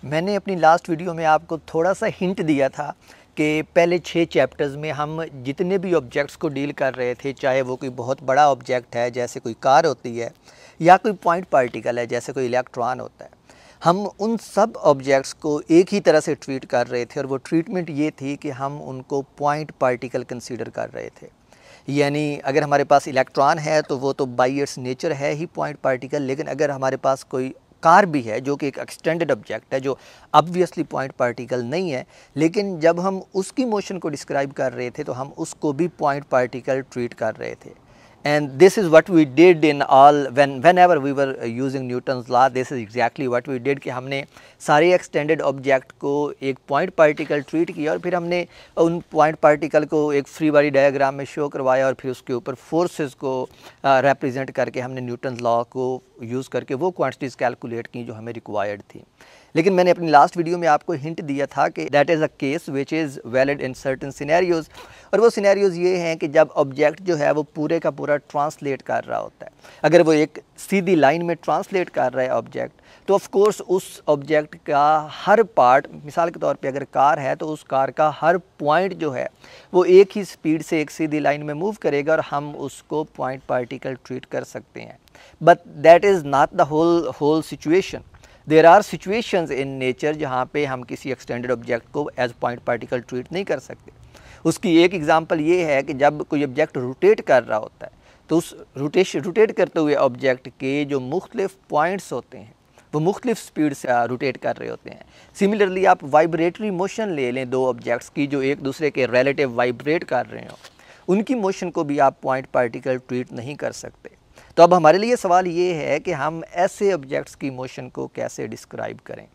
मैंने अपनी last video में आपको थोड़ा सा हिंट दिया था कि पहले 6 चैप्टर्स में हम जितने भी ऑब्जेक्ट्स को डील कर रहे थे, चाहे वो कोई बहुत बड़ा ऑब्जेक्ट है जैसे कोई कार होती है या कोई पॉइंट पार्टिकल है जैसे कोई इलेक्ट्रॉन होता है, हम उन सब ऑब्जेक्ट्स को एक ही तरह से ट्रीट कर रहे थे। और वो ट्रीटमेंट ये थी कि हम उनको पॉइंट पार्टिकल कंसीडर कर रहे थे। यानी अगर हमारे पास इलेक्ट्रॉन है तो वो तो बाई इट्स नेचर है ही पॉइंट पार्टिकल, लेकिन अगर हमारे पास कोई कार भी है जो कि एक एक्सटेंडेड ऑब्जेक्ट है जो ऑब्वियसली पॉइंट पार्टिकल नहीं है, लेकिन जब हम उसकी मोशन को डिस्क्राइब कर रहे थे तो हम उसको भी पॉइंट पार्टिकल ट्रीट कर रहे थे। And this is what we did in all whenever we were using Newton's law. This is exactly what we did कि हमने सारे एक्सटेंडेड ऑब्जेक्ट को एक पॉइंट पार्टिकल ट्रीट किया और फिर हमने उन पॉइंट पार्टिकल को एक फ्री बॉडी डायग्राम में शो करवाया और फिर उसके ऊपर फोर्सेस को रिप्रेजेंट करके हमने न्यूटन्स लॉ को यूज़ करके वो क्वांटिटीज़ कैलकुलेट की जो हमें रिक्वायर्ड थी। लेकिन मैंने अपनी लास्ट वीडियो में आपको हिंट दिया था कि that is a case which is valid in certain scenarios. और वो सिनेरियोज़ ये हैं कि जब ऑब्जेक्ट जो है वो पूरे का पूरा ट्रांसलेट कर रहा होता है। अगर वो एक सीधी लाइन में ट्रांसलेट कर रहा है ऑब्जेक्ट, तो ऑफ कोर्स उस ऑब्जेक्ट का हर पार्ट, मिसाल के तौर पे अगर कार है तो उस कार का हर पॉइंट जो है वो एक ही स्पीड से एक सीधी लाइन में मूव करेगा और हम उसको पॉइंट पार्टिकल ट्रीट कर सकते हैं। But that is not the whole situation. There are situations in nature जहाँ पे हम किसी एक्सटेंडेड ऑब्जेक्ट को एज पॉइंट पार्टिकल ट्रीट नहीं कर सकते। उसकी एक एग्जांपल ये है कि जब कोई ऑब्जेक्ट रोटेट कर रहा होता है तो उस रोटेट करते हुए ऑब्जेक्ट के जो मुख्तलिफ पॉइंट्स होते हैं वो मुख्तलिफ स्पीड से रोटेट कर रहे होते हैं। सिमिलरली आप वाइब्रेटरी मोशन ले लें दो ऑब्जेक्ट्स की जो एक दूसरे के रिलेटिव वाइब्रेट कर रहे हो, उनकी मोशन को भी आप पॉइंट पार्टिकल ट्रीट नहीं कर सकते। तो अब हमारे लिए सवाल ये है कि हम ऐसे ऑब्जेक्ट्स की मोशन को कैसे डिस्क्राइब करें।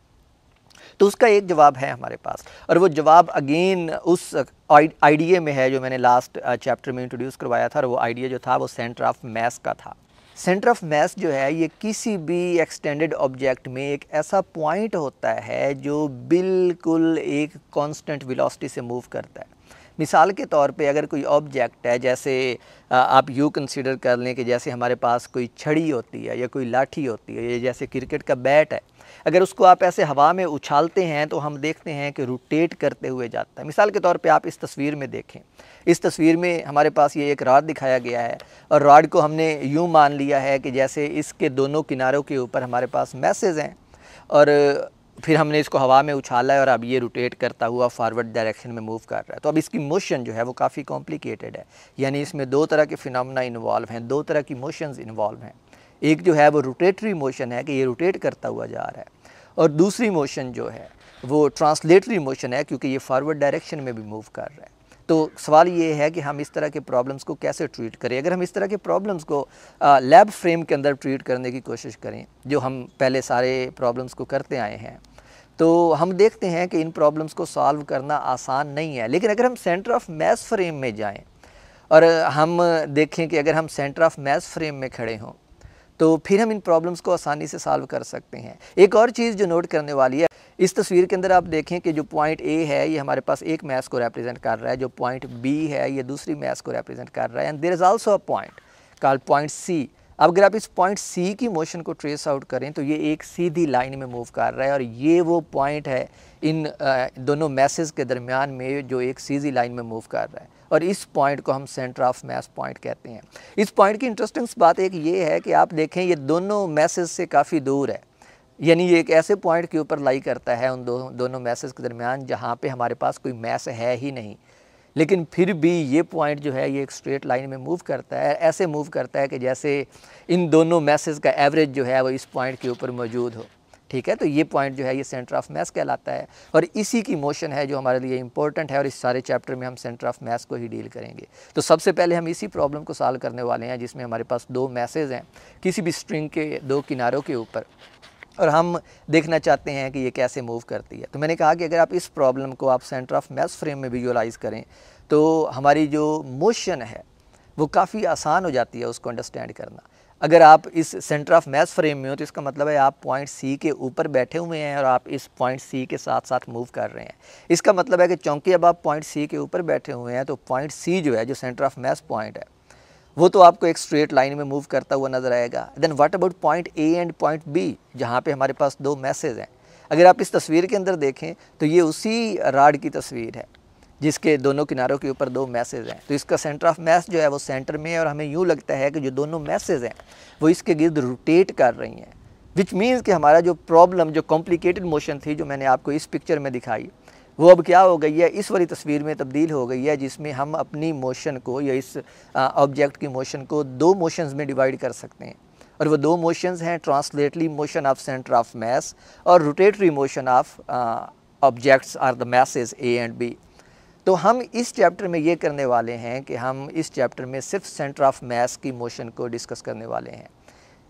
तो उसका एक जवाब है हमारे पास, और वो जवाब अगेन उस आइडिया में है जो मैंने लास्ट चैप्टर में इंट्रोड्यूस करवाया था। और वो आइडिया जो था वो सेंटर ऑफ मास का था। सेंटर ऑफ मास जो है ये किसी भी एक्सटेंडेड ऑब्जेक्ट में एक ऐसा पॉइंट होता है जो बिल्कुल एक कांस्टेंट वेलोसिटी से मूव करता है। मिसाल के तौर पे अगर कोई ऑब्जेक्ट है, जैसे आप यूँ कंसीडर कर लें कि जैसे हमारे पास कोई छड़ी होती है या कोई लाठी होती है या जैसे क्रिकेट का बैट है, अगर उसको आप ऐसे हवा में उछालते हैं तो हम देखते हैं कि रोटेट करते हुए जाता है। मिसाल के तौर पे आप इस तस्वीर में देखें, इस तस्वीर में हमारे पास ये एक रॉड दिखाया गया है और रॉड को हमने यूँ मान लिया है कि जैसे इसके दोनों किनारों के ऊपर हमारे पास मैसेज हैं और फिर हमने इसको हवा में उछाला है और अब ये रोटेट करता हुआ फॉरवर्ड डायरेक्शन में मूव कर रहा है। तो अब इसकी मोशन जो है वो काफ़ी कॉम्प्लिकेटेड है, यानी इसमें दो तरह के फिनोमेना इन्वॉल्व हैं, दो तरह की मोशंस इन्वॉल्व हैं। एक जो है वो रोटेटरी मोशन है कि ये रोटेट करता हुआ जा रहा है, और दूसरी मोशन जो है वो ट्रांसलेटरी मोशन है क्योंकि ये फॉरवर्ड डायरेक्शन में भी मूव कर रहा है। तो सवाल ये है कि हम इस तरह के प्रॉब्लम्स को कैसे ट्रीट करें। अगर हम इस तरह के प्रॉब्लम्स को लैब फ्रेम के अंदर ट्रीट करने की कोशिश करें, जो हम पहले सारे प्रॉब्लम्स को करते आए हैं, तो हम देखते हैं कि इन प्रॉब्लम्स को सॉल्व करना आसान नहीं है। लेकिन अगर हम सेंटर ऑफ मास फ्रेम में जाएं और हम देखें कि अगर हम सेंटर ऑफ मास फ्रेम में खड़े हों तो फिर हम इन प्रॉब्लम्स को आसानी से सॉल्व कर सकते हैं। एक और चीज़ जो नोट करने वाली है, इस तस्वीर के अंदर आप देखें कि जो पॉइंट ए है ये हमारे पास एक मास को रिप्रेजेंट कर रहा है, जो पॉइंट बी है ये दूसरी मास को रिप्रेजेंट कर रहा है, and there is also a point called point C. अब अगर आप इस पॉइंट सी की मोशन को ट्रेस आउट करें तो ये एक सीधी लाइन में मूव कर रहा है और ये वो पॉइंट है इन दोनों मैसेज के दरमियान में जो एक सीधी लाइन में मूव कर रहा है, और इस पॉइंट को हम सेंटर ऑफ मास पॉइंट कहते हैं। इस पॉइंट की इंटरेस्टिंग बात एक ये है कि आप देखें ये दोनों मैसेज से काफ़ी दूर है, यानी ये एक ऐसे पॉइंट के ऊपर लाई करता है उन दोनों मैसेज के दरमियान जहाँ पे हमारे पास कोई मैस है ही नहीं, लेकिन फिर भी ये पॉइंट जो है ये एक स्ट्रेट लाइन में मूव करता है, ऐसे मूव करता है कि जैसे इन दोनों मैसेज का एवरेज जो है वो इस पॉइंट के ऊपर मौजूद हो। ठीक है, तो ये पॉइंट जो है ये सेंटर ऑफ मास कहलाता है और इसी की मोशन है जो हमारे लिए इंपॉर्टेंट है, और इस सारे चैप्टर में हम सेंटर ऑफ मास को ही डील करेंगे। तो सबसे पहले हम इसी प्रॉब्लम को सॉल्व करने वाले हैं जिसमें हमारे पास दो मैसेज हैं किसी भी स्ट्रिंग के दो किनारों के ऊपर, और हम देखना चाहते हैं कि ये कैसे मूव करती है। तो मैंने कहा कि अगर आप इस प्रॉब्लम को आप सेंटर ऑफ मास फ्रेम में विजुअलाइज़ करें तो हमारी जो मोशन है वो काफ़ी आसान हो जाती है उसको अंडरस्टैंड करना। अगर आप इस सेंटर ऑफ मास फ्रेम में हो तो इसका मतलब है आप पॉइंट सी के ऊपर बैठे हुए हैं और आप इस पॉइंट सी के साथ साथ मूव कर रहे हैं। इसका मतलब है कि चूँकि अब आप पॉइंट सी के ऊपर बैठे हुए हैं तो पॉइंट सी जो है, जो सेंटर ऑफ मास पॉइंट है, वो तो आपको एक स्ट्रेट लाइन में मूव करता हुआ नजर आएगा। Then what about point A and point B, जहाँ पे हमारे पास दो मैसेज हैं। अगर आप इस तस्वीर के अंदर देखें तो ये उसी रॉड की तस्वीर है जिसके दोनों किनारों के ऊपर दो मैसेज हैं। तो इसका सेंटर ऑफ मास जो है वो सेंटर में है और हमें यूँ लगता है कि जो दोनों मैसेज हैं वो इसके गिर्द रोटेट कर रही हैं, विच मीन्स कि हमारा जो प्रॉब्लम, जो कॉम्प्लिकेटेड मोशन थी जो मैंने आपको इस पिक्चर में दिखाई, वो अब क्या हो गई है, इस वाली तस्वीर में तब्दील हो गई है, जिसमें हम अपनी मोशन को या इस ऑब्जेक्ट की मोशन को दो मोशंस में डिवाइड कर सकते हैं। और वो दो मोशंस हैं translatory motion of centre of mass और rotatory motion of objects are the masses A and B. तो हम इस चैप्टर में ये करने वाले हैं कि हम इस चैप्टर में सिर्फ सेंटर ऑफ मास की मोशन को डिस्कस करने वाले हैं,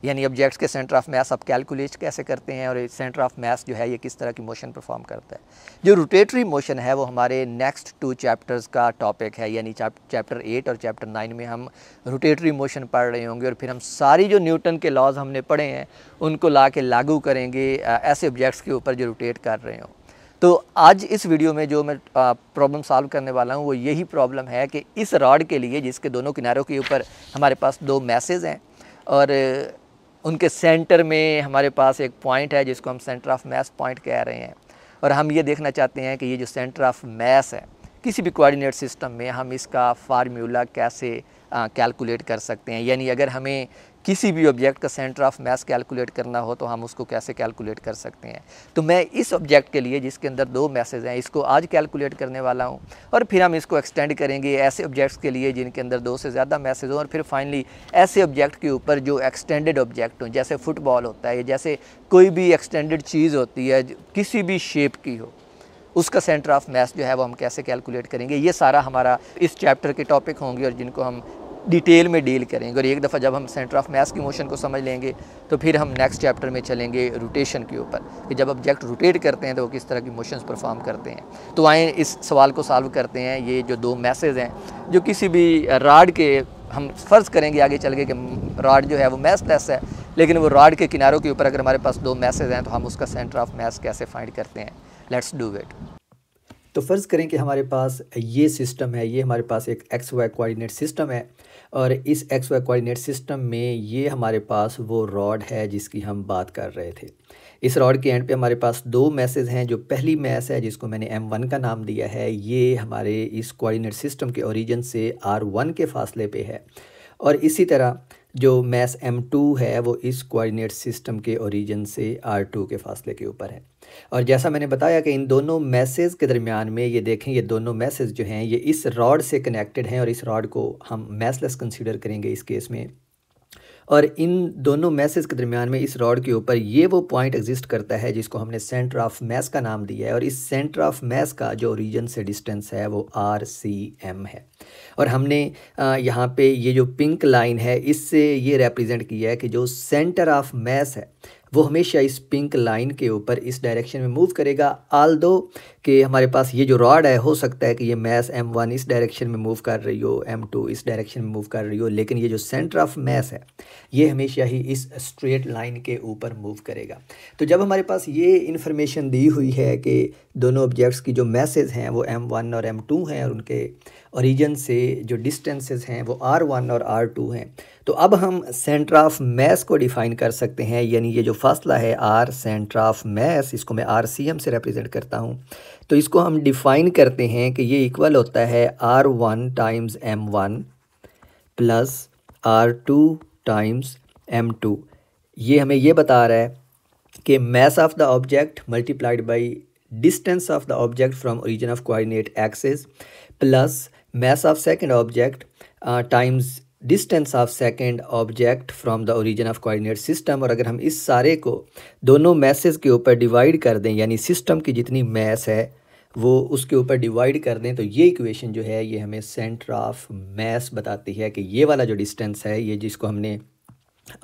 यानी ऑब्जेक्ट्स के सेंटर ऑफ मास आप कैलकुलेट कैसे करते हैं और सेंटर ऑफ मास जो है ये किस तरह की मोशन परफॉर्म करता है। जो रोटेटरी मोशन है वो हमारे नेक्स्ट 2 चैप्टर्स का टॉपिक है, यानी चैप्टर 8 और चैप्टर 9 में हम रोटेटरी मोशन पढ़ रहे होंगे और फिर हम सारी जो न्यूटन के लॉज हमने पढ़े हैं उनको ला के लागू करेंगे ऐसे ऑब्जेक्ट्स के ऊपर जो रोटेट कर रहे हों। तो आज इस वीडियो में जो मैं प्रॉब्लम सॉल्व करने वाला हूँ वो यही प्रॉब्लम है कि इस रॉड के लिए जिसके दोनों किनारों के ऊपर हमारे पास दो मैसेज हैं और उनके सेंटर में हमारे पास एक पॉइंट है जिसको हम सेंटर ऑफ मास पॉइंट कह रहे हैं, और हम ये देखना चाहते हैं कि ये जो सेंटर ऑफ मास है किसी भी कोऑर्डिनेट सिस्टम में हम इसका फार्मूला कैसे कैलकुलेट कर सकते हैं, यानी अगर हमें किसी भी ऑब्जेक्ट का सेंटर ऑफ मास कैलकुलेट करना हो तो हम उसको कैसे कैलकुलेट कर सकते हैं। तो मैं इस ऑब्जेक्ट के लिए जिसके अंदर दो मैसेज हैं इसको आज कैलकुलेट करने वाला हूं और फिर हम इसको एक्सटेंड करेंगे ऐसे ऑब्जेक्ट्स के लिए जिनके अंदर दो से ज़्यादा मैसेज हों, और फिर फाइनली ऐसे ऑब्जेक्ट के ऊपर जो एक्सटेंडेड ऑब्जेक्ट हों, जैसे फुटबॉल होता है, जैसे कोई भी एक्सटेंडेड चीज़ होती है किसी भी शेप की हो, उसका सेंटर ऑफ मास जो है वो हम कैसे कैलकुलेट करेंगे। ये सारा हमारा इस चैप्टर के टॉपिक होंगे और जिनको हम डिटेल में डील करेंगे। और एक दफ़ा जब हम सेंटर ऑफ मास की मोशन को समझ लेंगे तो फिर हम नेक्स्ट चैप्टर में चलेंगे रोटेशन के ऊपर कि जब ऑब्जेक्ट रोटेट करते हैं तो वो किस तरह की मोशंस परफॉर्म करते हैं। तो आए इस सवाल को सॉल्व करते हैं। ये जो दो मैसेज हैं जो किसी भी रॉड के, हम फ़र्ज़ करेंगे आगे चल के कि रॉड जो है वो मासलेस है, लेकिन वो रॉड के किनारों के ऊपर अगर हमारे पास दो मैसेज हैं तो हम उसका सेंटर ऑफ मास कैसे फाइंड करते हैं। Let's do it. तो फ़र्ज़ करें कि हमारे पास ये सिस्टम है, ये हमारे पास एक एक्स वाई कोऑर्डिनेट सिस्टम है और इस एक्स वाई कोऑर्डिनेट सिस्टम में ये हमारे पास वो रॉड है जिसकी हम बात कर रहे थे। इस रॉड के एंड पे हमारे पास दो मैसेज हैं। जो पहली मैस है जिसको मैंने M1 का नाम दिया है, ये हमारे इस कोऑर्डिनेट सिस्टम के ओरिजिन से R1 के फासले पे है, और इसी तरह जो मैस M2 है वो इस कोऑर्डिनेट सिस्टम के ओरिजिन से R2 के फासले के ऊपर है। और जैसा मैंने बताया कि इन दोनों मैसेज के दरमियान में ये देखें, ये दोनों मैसेज जो हैं ये इस रॉड से कनेक्टेड हैं और इस रॉड को हम मैसलेस कंसीडर करेंगे इस केस में। और इन दोनों मैसेज के दरमियान में इस रॉड के ऊपर ये वो पॉइंट एग्जिस्ट करता है जिसको हमने सेंटर ऑफ मास का नाम दिया है, और इस सेंटर ऑफ मास का जो ओरिजिन से डिस्टेंस है वो RCM है। और हमने यहाँ पे ये जो पिंक लाइन है इससे ये रिप्रेजेंट किया है कि जो सेंटर ऑफ मास है वो हमेशा इस पिंक लाइन के ऊपर इस डायरेक्शन में मूव करेगा। आल्दो कि हमारे पास ये जो रॉड है हो सकता है कि ये मास M1 इस डायरेक्शन में मूव कर रही हो, M2 इस डायरेक्शन में मूव कर रही हो, लेकिन ये जो सेंटर ऑफ मास है ये हमेशा ही इस स्ट्रेट लाइन के ऊपर मूव करेगा। तो जब हमारे पास ये इन्फॉर्मेशन दी हुई है कि दोनों ऑब्जेक्ट्स की जो मैसेज हैं वो M1 और M2 हैं और उनके ओरिजिन से जो डिस्टेंसेस हैं वो R1 और R2 हैं, तो अब हम सेंटर ऑफ मास को डिफ़ाइन कर सकते हैं। यानी ये जो फासला है R सेंटर ऑफ मास, इसको मैं RCM से रिप्रेजेंट करता हूँ, तो इसको हम डिफ़ाइन करते हैं कि ये इक्वल होता है R1 times M1 plus R2 times M2। ये हमें ये बता रहा है कि mass of the object multiplied by distance of the object from origin of coordinate axis plus mass of second object times distance of second object from the origin of coordinate system. और अगर हम इस सारे को दोनों message के ऊपर divide कर दें, यानी सिस्टम की जितनी मास है वो उसके ऊपर डिवाइड कर दें, तो ये इक्वेशन जो है ये हमें सेंटर ऑफ मास बताती है कि ये वाला जो डिस्टेंस है, ये जिसको हमने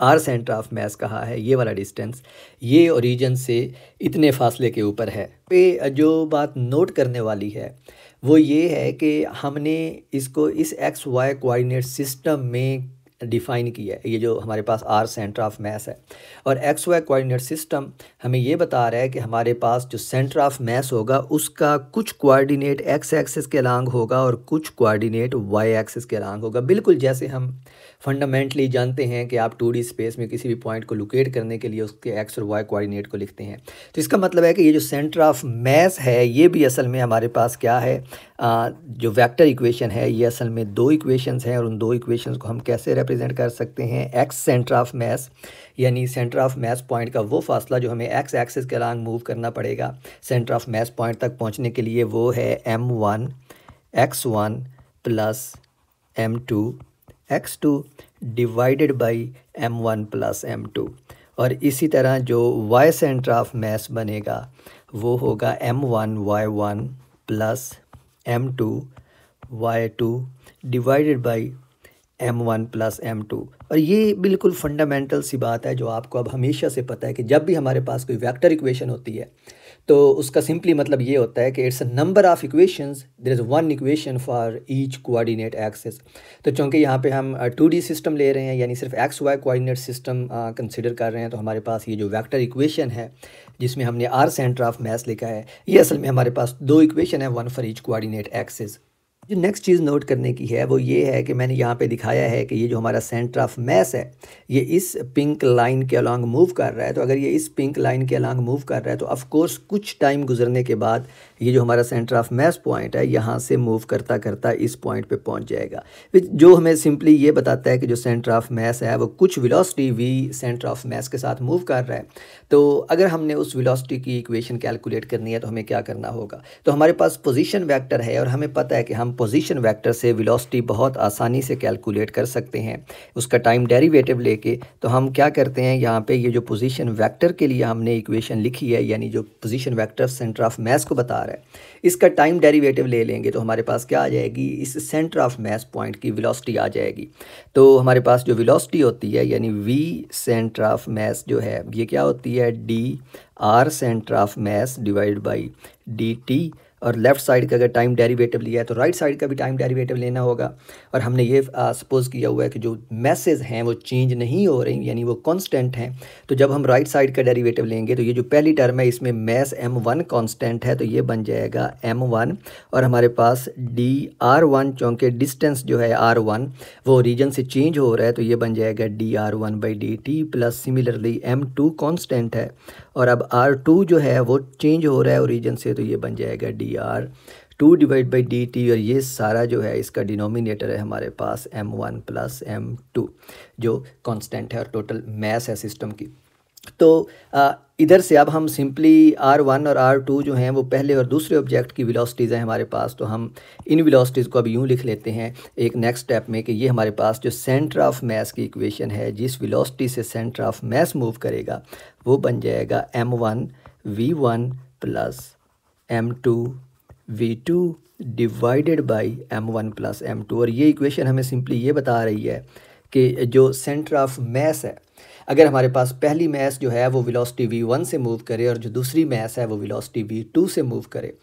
R सेंटर ऑफ मास कहा है, ये वाला डिस्टेंस ये ओरिजिन से इतने फासले के ऊपर है। पे जो बात नोट करने वाली है वो ये है कि हमने इसको इस एक्स वाई कोऑर्डिनेट सिस्टम में डिफ़ाइन किया है, ये जो हमारे पास R सेंटर ऑफ मास है, और एक्स वाई कोऑर्डिनेट सिस्टम हमें ये बता रहा है कि हमारे पास जो सेंटर ऑफ मास होगा उसका कुछ कोऑर्डिनेट एक्स एक्सिस के अलांग होगा और कुछ कोऑर्डिनेट वाई एक्सिस के अलांग होगा। बिल्कुल जैसे हम फंडामेंटली जानते हैं कि आप 2D स्पेस में किसी भी पॉइंट को लोकेट करने के लिए उसके एक्स और वाई कोऑर्डिनेट को लिखते हैं। तो इसका मतलब है कि ये जो सेंटर ऑफ मास है ये भी असल में हमारे पास क्या है, जो वेक्टर इक्वेशन है ये असल में दो इक्वेशंस हैं और उन दो इक्वेशंस को हम कैसे रिप्रेजेंट कर सकते हैं। एक्स सेंटर ऑफ मास यानी सेंटर ऑफ मास पॉइंट का वो फासला जो हमें एक्स एक्सिस के अलॉन्ग मूव करना पड़ेगा सेंटर ऑफ मास पॉइंट तक पहुंचने के लिए, वो है m1 x1 plus m2 x2 divided by m1 plus m2। और इसी तरह जो y सेंटर ऑफ मास बनेगा वो होगा m1 y1 plus m2 y2 divided by m1 plus m2। और ये बिल्कुल फंडामेंटल सी बात है जो आपको अब हमेशा से पता है कि जब भी हमारे पास कोई वेक्टर इक्वेशन होती है तो उसका सिंपली मतलब ये होता है कि it's a number of equations, there is one equation for each coordinate axis. तो चूँकि यहाँ पे हम 2D सिस्टम ले रहे हैं यानी सिर्फ X Y coordinate system consider कर रहे हैं, तो हमारे पास ये जो वेक्टर इक्वेशन है जिसमें हमने आर सेंटर ऑफ मास लिखा है ये असल में हमारे पास दो इक्वेशन है, one for each coordinate axis. जो नेक्स्ट चीज़ नोट करने की है वो ये है कि मैंने यहाँ पे दिखाया है कि ये जो हमारा सेंटर ऑफ मास है ये इस पिंक लाइन के अलॉन्ग मूव कर रहा है। तो अगर ये इस पिंक लाइन के अलॉन्ग मूव कर रहा है तो ऑफ कोर्स कुछ टाइम गुजरने के बाद ये जो हमारा सेंटर ऑफ मास पॉइंट है यहाँ से मूव करता करता इस पॉइंट पे पहुँच जाएगा, जो हमें सिंपली ये बताता है कि जो सेंटर ऑफ मास है वो कुछ वेलोसिटी v सेंटर ऑफ मास के साथ मूव कर रहा है। तो अगर हमने उस वेलोसिटी की इक्वेशन कैलकुलेट करनी है तो हमें क्या करना होगा, तो हमारे पास पोजीशन वेक्टर है और हमें पता है कि हम पोजीशन वेक्टर से वेलोसिटी बहुत आसानी से कैलकुलेट कर सकते हैं उसका टाइम डेरिवेटिव लेके। तो हम क्या करते हैं, यहाँ पे ये जो पोजीशन वेक्टर के लिए हमने इक्वेशन लिखी है यानी जो पोजीशन वेक्टर सेंटर ऑफ मास को बता रहा है इसका टाइम डेरिवेटिव ले लेंगे तो हमारे पास क्या आ जाएगी, इस सेंटर ऑफ मास पॉइंट की वेलोसिटी आ जाएगी। तो हमारे पास जो वेलोसिटी होती है यानी v सेंटर ऑफ मास जो है ये क्या होती है, d r centre of mass divide by dt। और लेफ़्ट साइड का अगर टाइम डेरिवेटिव लिया है तो राइट साइड का भी टाइम डेरिवेटिव लेना होगा। और हमने ये सपोज़ किया हुआ है कि जो मैसेज हैं वो चेंज नहीं हो रही यानी वो कांस्टेंट हैं। तो जब हम राइट साइड का डेरिवेटिव लेंगे तो ये जो पहली टर्म है इसमें मैस m1 कांस्टेंट है तो ये बन जाएगा m1 और हमारे पास dr1 चूँकि डिस्टेंस जो है r1 वो रीजन से चेंज हो रहा है तो ये बन जाएगा dr1 by dt plus similarly m2 constant है और अब r2 जो है वो चेंज हो रहा है ओरिजिन से तो ये बन जाएगा dr2 डिवाइड बाई dt और ये सारा जो है इसका डिनोमिनेटर है हमारे पास m1 प्लस m2 जो कांस्टेंट है और टोटल मास है सिस्टम की। तो इधर से अब हम सिंपली r1 और r2 जो हैं वो पहले और दूसरे ऑब्जेक्ट की वेलोसिटीज़ हैं हमारे पास, तो हम इन वेलोसिटीज़ को अब यूँ लिख लेते हैं एक नेक्स्ट स्टेप में कि ये हमारे पास जो सेंटर ऑफ मास की इक्वेशन है जिस वेलोसिटी से सेंटर ऑफ मास मूव करेगा वो बन जाएगा m1 v1 plus m2 v2 divided by m1 plus m2। और ये इक्वेशन हमें सिंपली ये बता रही है कि जो सेंटर ऑफ मास है अगर हमारे पास पहली मास जो है वो वेलोसिटी v1 से मूव करे और जो दूसरी मास है वो वेलोसिटी v2 से मूव करे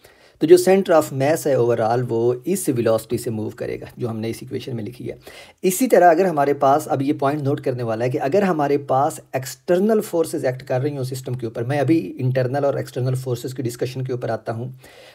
तो जो सेंटर ऑफ मास है ओवरऑल वो इस वेलोसिटी से मूव करेगा जो हमने इस इक्वेशन में लिखी है। इसी तरह अगर हमारे पास, अब ये पॉइंट नोट करने वाला है कि अगर हमारे पास एक्सटर्नल फोर्सेस एक्ट कर रही हों सिस्टम के ऊपर, मैं अभी इंटरनल और एक्सटर्नल फोर्सेस की डिस्कशन के ऊपर आता हूँ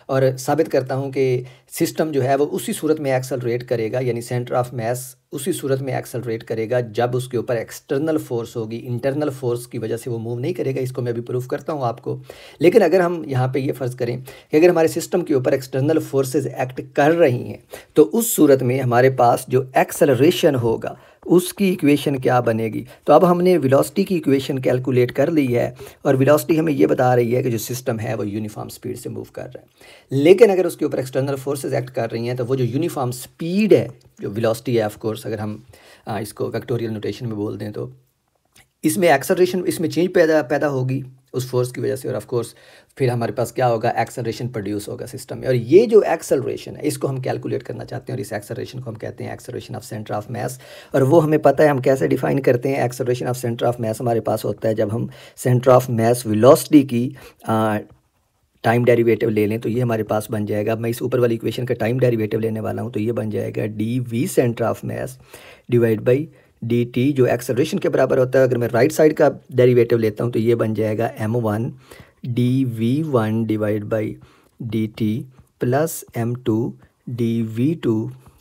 और साबित करता हूँ कि सिस्टम जो है वो उसी सूरत में एक्सेलरेट करेगा यानी सेंटर ऑफ मास उसी सूरत में एक्सेलरेट करेगा जब उसके ऊपर एक्सटर्नल फोर्स होगी, इंटरनल फोर्स की वजह से वो मूव नहीं करेगा। इसको मैं अभी प्रूफ करता हूँ आपको। लेकिन अगर हम यहाँ पे ये फ़र्ज़ करें कि अगर हमारे सिस्टम के ऊपर एक्सटर्नल फोर्सेस एक्ट कर रही हैं तो उस सूरत में हमारे पास जो एक्सेलरेशन होगा उसकी इक्वेशन क्या बनेगी। तो अब हमने वेलोसिटी की इक्वेशन कैलकुलेट कर ली है और वेलोसिटी हमें ये बता रही है कि जो सिस्टम है वो यूनिफॉर्म स्पीड से मूव कर रहा है। लेकिन अगर उसके ऊपर एक्सटर्नल फोर्सेस एक्ट कर रही हैं तो वो जो यूनिफॉर्म स्पीड है जो वेलोसिटी है, ऑफ कोर्स अगर हम इसको वेक्टोरियल नोटेशन में बोल दें तो इसमें एक्सेलरेशन, इसमें चेंज पैदा होगी उस फोर्स की वजह से और ऑफ कोर्स फिर हमारे पास क्या होगा, एक्सेलरेशन प्रोड्यूस होगा सिस्टम में। और ये जो एक्सेलरेशन है इसको हम कैलकुलेट करना चाहते हैं और इस एक्सेलरेशन को हम कहते हैं acceleration of centre of mass. और वो हमें पता है हम कैसे डिफाइन करते हैं। एक्सेलरेशन ऑफ सेंटर ऑफ मास हमारे पास होता है जब हम सेंटर ऑफ मास वेलोसिटी की टाइम डेरिवेटिव ले लें तो ये हमारे पास बन जाएगा, मैं इस ऊपर वाली इक्वेशन का टाइम डेरिवेटिव लेने वाला हूँ तो ये बन जाएगा dv centre of mass divide by dt जो एक्सेलरेशन के बराबर होता है। अगर मैं राइट साइड का डेरिवेटिव लेता हूँ तो ये बन जाएगा m1 dv1 divide by dt plus m2 dv2